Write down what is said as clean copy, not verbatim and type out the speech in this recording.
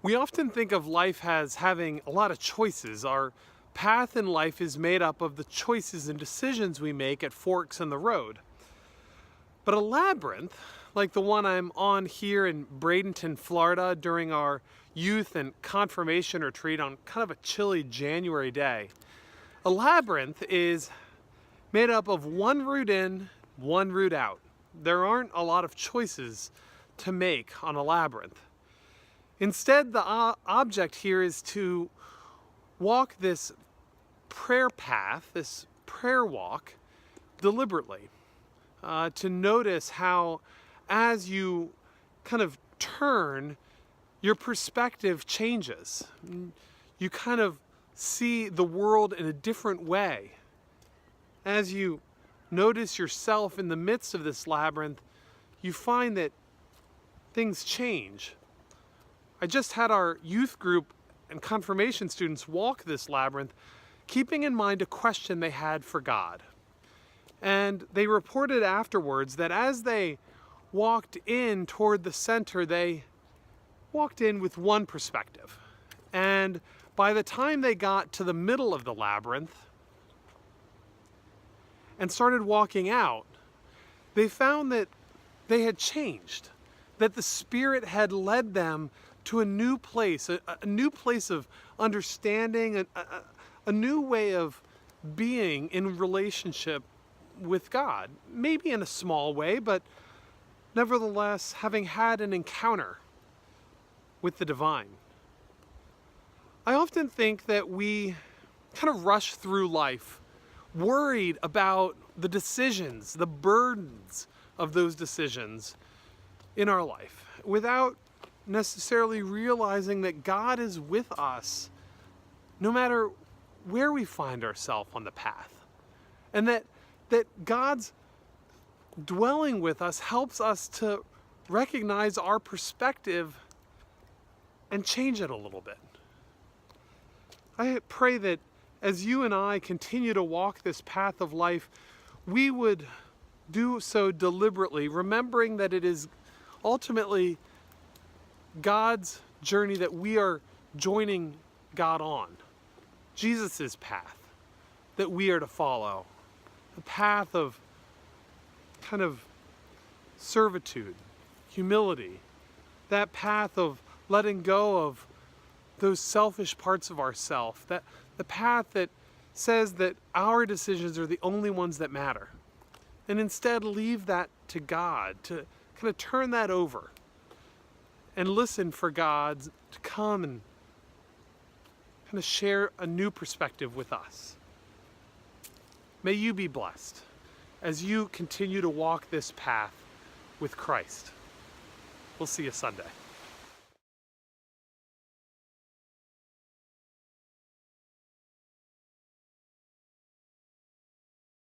We often think of life as having a lot of choices. Our path in life is made up of the choices and decisions we make at forks in the road. But a labyrinth, like the one I'm on here in Bradenton, Florida during our youth and confirmation retreat on kind of a chilly January day, a labyrinth is made up of one route in, one route out. There aren't a lot of choices to make on a labyrinth. Instead, the object here is to walk this prayer path, this prayer walk, deliberately. To notice how, as you kind of turn, your perspective changes. You kind of see the world in a different way. As you notice yourself in the midst of this labyrinth, you find that things change. I just had our youth group and confirmation students walk this labyrinth, keeping in mind a question they had for God. And they reported afterwards that as they walked in toward the center, they walked in with one perspective. And by the time they got to the middle of the labyrinth and started walking out, they found that they had changed, that the Spirit had led them to a new place of understanding, a new way of being in relationship with God. Maybe in a small way, but nevertheless having had an encounter with the divine. I often think that we kind of rush through life worried about the decisions, the burdens of those decisions in our life, without necessarily realizing that God is with us no matter where we find ourselves on the path. And that God's dwelling with us helps us to recognize our perspective and change it a little bit. I pray that as you and I continue to walk this path of life, we would do so deliberately, remembering that it is ultimately God's journey that we are joining God on. Jesus' path that we are to follow. The path of kind of servitude, humility. That path of letting go of those selfish parts of ourself. That the path that says that our decisions are the only ones that matter. And instead leave that to God, to kind of turn that over and listen for God to come and kind of share a new perspective with us. May you be blessed as you continue to walk this path with Christ. We'll see you Sunday.